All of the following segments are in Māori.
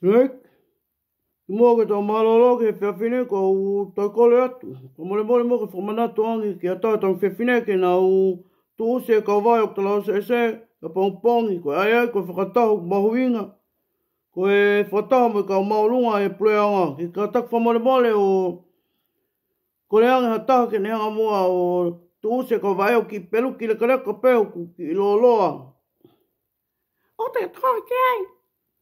Rek, mo ke tō malolo ke whiawhine ko u tau kole atu. Ko mole mole mo ke whamanatu angi ki a tau tau whiawhine ke na u tu use ka vai o tala ose ese ka pongpongi ko ai ai ko whakatahu mahuinga. Ko e whataha mo ka maulunga e pleanga ki ka tak whamole mole o ko le anga hataha ke neanga mua o tu use ka vai o ki pelu ki le kareka peo ki loloa. O te tau ke ai.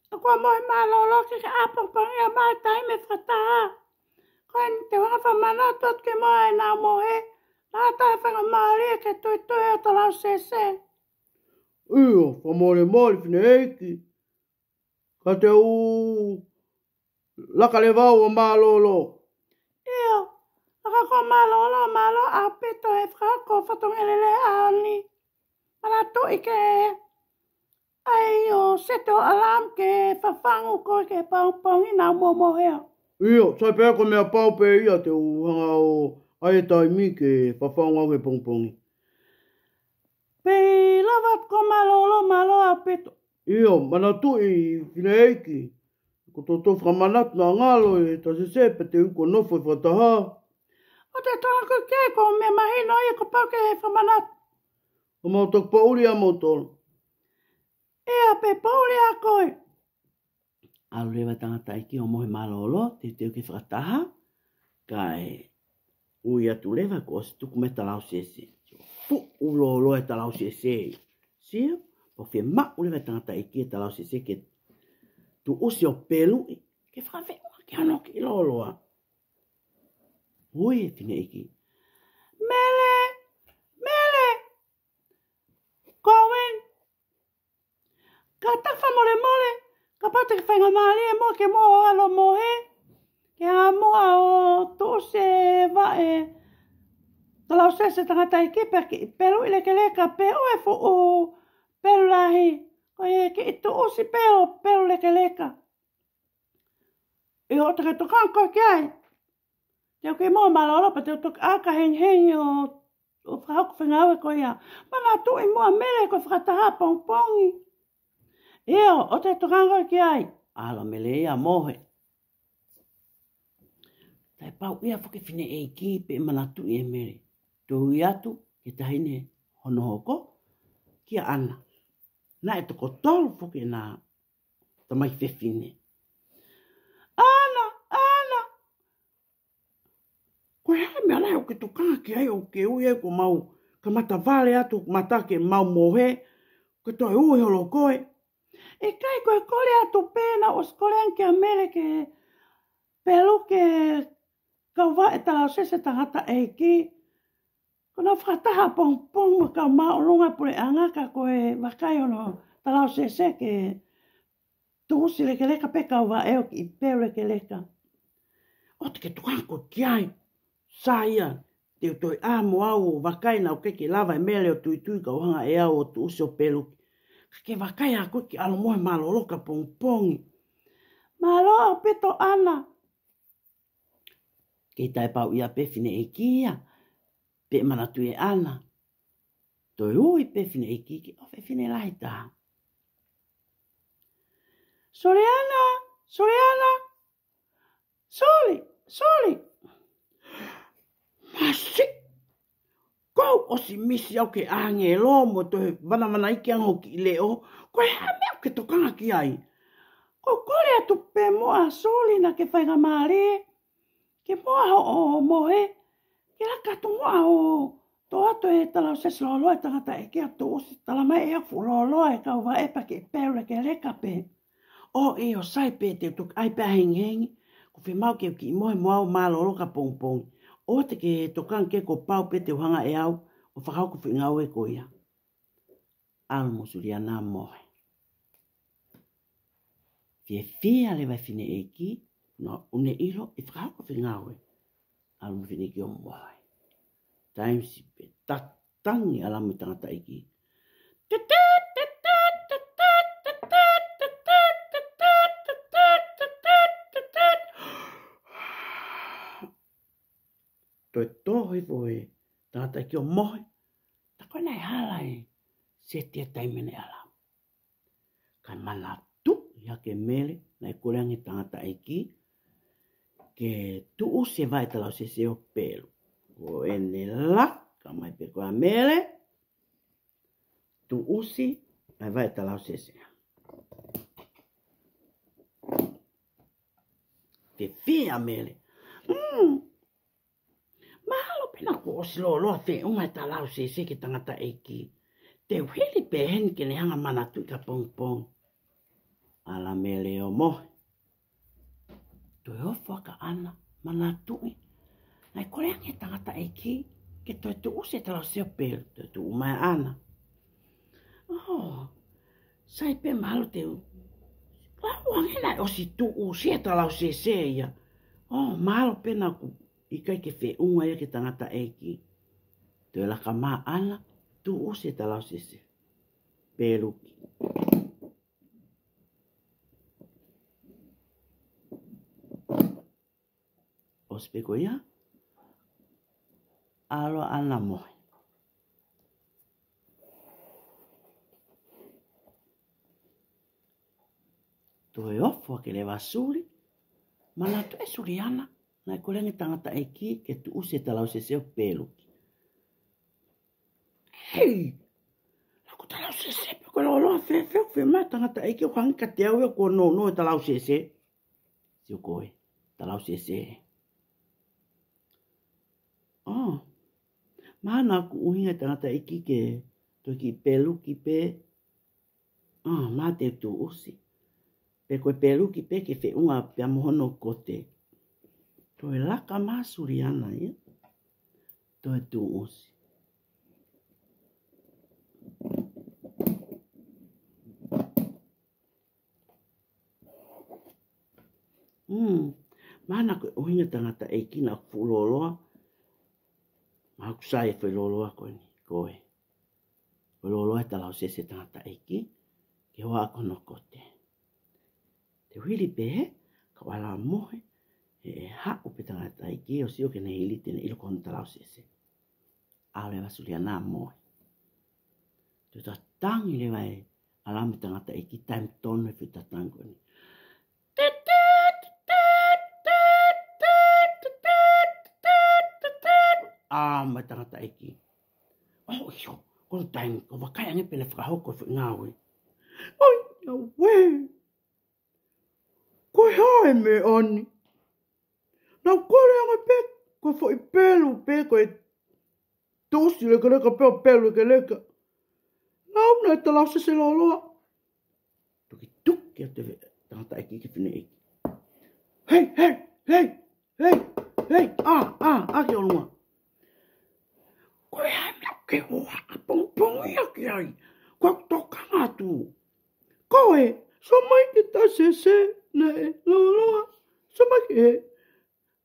Ako moe malolo ke ka apangpangi a mai tai me whataha. Ko e te wanga whamana tot ke moe nā mohe. Nā tai whanga maari ke tui tui o talau sese. Iyo, whamole mole whine eiki. Ka te u laka le vau o malolo. Iyo, aka ko malolo malo a pito e whako whatongelele aoni. Mana tui ke ai o seto alam ke whawhangu ko ke pangpongi nā momohea. Iyo, sai pēr ko mea pau pē ia te uhanga o aetai mi ke whawhanga au ke pongpongi. Pei lavat ko malolo malo a pito. Iyo, mana tui whine eiki. Ko tō tō whamanat nā ngalo e ta se sepe te uko nofo i whataha. O te tohaku kei ko me mahino i ko pauke he whamanat. O mau tok pauri a mau tōru. Ea pe pauri a koe. Alu rewa tangata iki o mohe malolo, te teo ke whakataha, kai ui atu rewa ko se tuku me talau sese. Fu ulolo e talau sese. Sia, po whi mau rewa tangata iki e talau sese ke tu usi o pelu, ke whakawhenua ke ano ki loloa. Ui e whine iki. Mele, mele. Kowen. Ka tawha mole mole. Ka pate ke whainga maari e mo ke mo o alo mohe. Ke a moa o to se va e. Talau se tangata i kipe ki peru ile ke leka pe o e fu o peru lahi. Ko e ke i to usi pe o peru leke leka. I o te tokan ko ke ai. Te o ke mo malolo pa te o tok aka hengi o whahaku whingawe ko ia. Mana tu i mua mele ko whakataha pongpongi. Eo, o te tokango ki ai. Ala mele ia mohe. Tai pau ia whuke whine e ki pe manatu i e mere. Tō i atu ke tahine hono hoko kia ana. Nā e toko tolu whuke nā tamai whewhine. Ana, ana. Ko e hae mea lai o ke tokanga ki ai o ke ui e ko mau ka mata vale atu mata ke mau mohe. Ke toi ui holo koe. E kai koe kore atu pēna o skolean kia mele ke pelu ke kaua e talau sese tangata e ki. Kona whataha pong ma ka maolunga pure angaka koe wakai ono talau sese ke tuusi leke leka pe kaua e o ki pelu leke leka. O te ke tokanga ko ki ai. Sa ia. Te toi amo au wakai na o keke lava e mele o tui tui ka uhanga e au o tu usi o pelu. Ke wakai a koe ki alo mohe malolo ka pongpongi. Malo o pito ana. Kei tai pau ia pe whine e kia. Pe manatu e ana. Toi ui pe whine e ki ki o fe whine lai taha. Soriana, Soriana. Soli. Masi! Kou o si misi au ke ange e lo mo to he wana iki ango ki leo. Ko e hame au ke tokanga ki ai. Ko kore atu pe moa soli na ke whainga maari. Ke moa o mohe. Ke raka tu moa o to ato e talau ses lolo e tangata e ke atu usi talamai e afu lolo e kau wa epa ke peure ke reka pe. O e o sai pe te tuk ai pe hengi. Ko whi mau ke ki mohe moa o malolo ka pongpong. O te ke tokanga ke ko pau pe te uhanga e au. O whakau ku whi ngau e ko ia. Al musuria nā mohe. Fia le vai whine e ki. No une ilo e whakau ku whi ngau e. Al mu whine ki o mohe. Time si pe tatangi alamu tangata iki. Toi tohi voi tangata iki o mohe. Tako nei halai. Se tia taimene alamu. Kai mana tu Ia ke mele, na koleangi tangata iki, ke tu se vai talau se o pelo. O ene la, ka mai pe koa mele, tu usi, mai vai talau se. Te fia mele. Mahalo pena ko osi loa te umai talau se ke tangata iki. Te hili pe hen ke ne hanga manatu ka pong pong. Ala mele o mohe. Tu e ofo ka ana manatui. Nai koreangi tangata iki ke toi tu use talau se o pelo. Toi tu umai ana. Oh, sai pe mahalo te lauang hena osi tu use talau se ia. Oh, mahalo pena ku ikai ke fe unga ia ke tangata iki. Tu e laka maa ana tu use talau se peluki. Ospeko ia, alo ana mohe. Toe ofo ke le wasuri, mana toe suri ana, na kolengi tangata eki ke tu use talau se o peluki. Hei, lako talau se ko lo fe ma tangata eki o hangi ka te au e ko no talau se. Sio koe, talau se. Oh, mana aku uhinga tangata iki ke toki peluki pe. Ah, ma te tu usi. Pe koe peluki pe ke fe unga pe amohono kote. Toe laka masuri ana ia. Toe tu usi. Mana koe uhinga tangata iki na fuloloa. Aku sai foi loloa koe ni, koe. Foi loloa talau se tangata iki, ke hoa kono kote. Te hili pehe, ka wala mohe, hau pe tangata iki, o sio ke ne hili tene ilo kono talau se. Ale wasulia nā mohe. Tu ta tangi le vai, alami tangata iki, time tonu e whita tango ni. Mai tangata iki. Oh, yo, kono taingi, ko wakai ange pene whakahoko e ngawe. Oi, na we. Koe hae me ani. Na kore anga pe, koe fo i pelu pe, koe tosi leka leka pe o pelu leka. Nau na e talau se loloa. Tuki a te tangata iki ki whine iki. Hei, ake o lua. Koe hai mea ke hoa a pong ia ki ai. Koe toka ngatu. Koe, so mai ki ta se na e loloa. So mai ki he.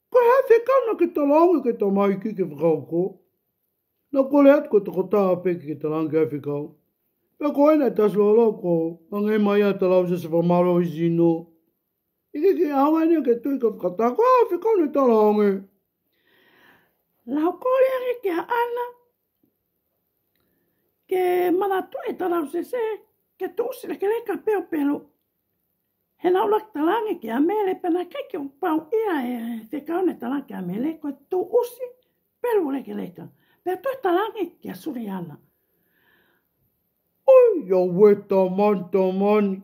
Koe hai whekau na ke talangi ke ta mai ki ke whakauko. Na kore atu ko te kotaa peki ke talangi hai whekau. Pea koe na tas loloa ko. Angai mai a talau se whamaro i zino. Ike ki awa ni ke tui ka whakataa. Koe hai whekau na talangi. Lau kore ange ke ana. Ke mana tue talau se ke tusi le ke leka peo pelo. He nau lak talangi ke amele pena keke o pau ia e te kaone talangi ke amele ko tu usi pelo le ke leka. Pea tue talangi ke suri ana. Oi, ya weta mani.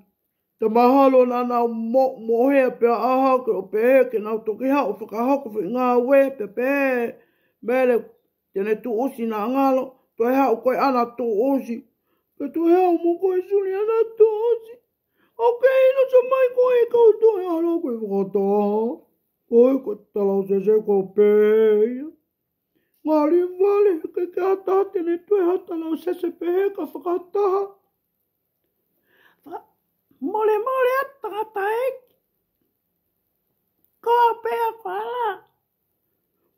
Te mahalo na nau mohea pea aha ke o pehe ke nau toki hao whakahako whi ngā we pe pehe. Mele, tene tu usi na ngalo. Toi hao koe ana tu usi. Pe toi hao mo koe suri ana tu usi. Ok, no sa mai koe kau toi hao koe whakataha. Koe koe talau se koe pehe. Ngari vale ke ata tene toi hao talau se pehe ka whakataha. Mole atangata eki. Ko pea whala.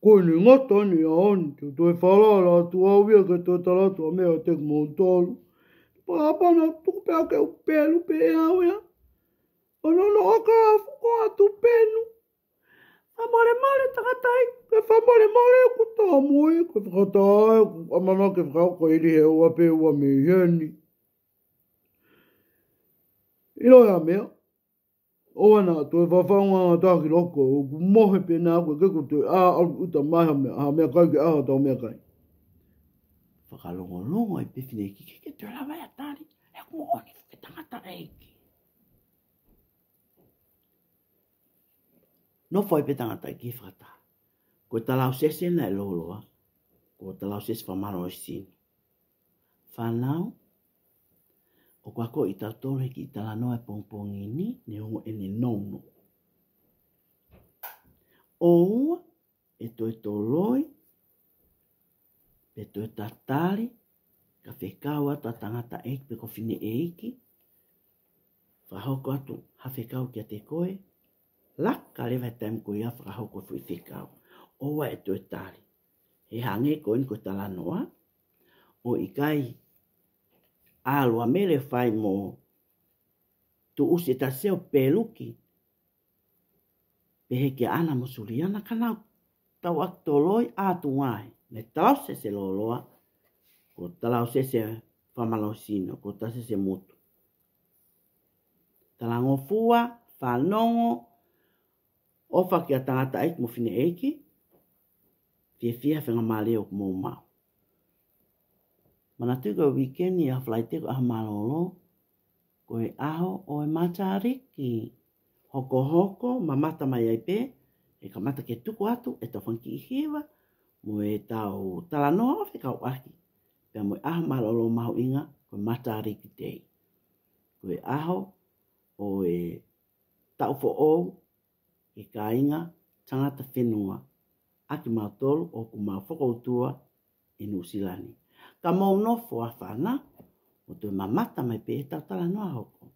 Koe ni ngata ni aoni, te toi whalala tu awia ke toi talatu a mea te kumautalu. Pāpana tuku pea ke upelu pe awia. Anono aka afu ko atu penu. Mole tangata eki. Ke whamole ku tā moe, ke whakatāe, amana ke whakako iri he ua pe ua me hieni. Ilo ya mea, O ana to va faunga ta ki loko o ku mohe pena ko ke ko te a uta mai ha mea kai ke a ta mea kai. Whakalongo e pewhine ki ke te lawa e tari. E ko oni ke tangata eiki. No foi pe tangata ki whakata. Ko talau sese na e loloa. Ko talau sese whamaro e sino. Whanau. O kwa ko i tautore ki i tala noa e pongpongi ni. Ne hongo e ne nono. O ua. E toi toloi. Pe toi tatari. Ka whekau atu a tangata eiki. Pe ko whine eiki. Whahoko atu. Ha whekau kia te koe. Laka lewa taim ko ia whakahoko fui whekau. Owa e toi tari. He hange ko in ko tala noa. O i kai. Alua mele whai mo. Tu usi ta seo peluki. Pehe ke ana mo suriana kanau. Tau ak toloi atu ngai. Me talau se loloa. Ko talau se whamalo sino. Ko ta se mutu. Talango fua. Whanongo. Ofa ki a tangata eiki mo whine eiki. Fia whenga maleo ku mō mau. Mana tuka weekend i a whlaiteko aha malolo. Ko e aho o e matariki. Hoko hoko, mamata mai ai pe. E ka mata ke tuku atu, e tau whanki i hewa. Mo e tau talanoa o whekau ahi. Pea mo e aho malolo mahu inga, ko e matariki tei. Ko e aho o e tau fo ou. E ka inga, tangata whenua. Aki mau tolu o ku mau whakautua e Nusilani. Ka mau nofo a whana, o tu mamata mai pe e tau tala noa hoko.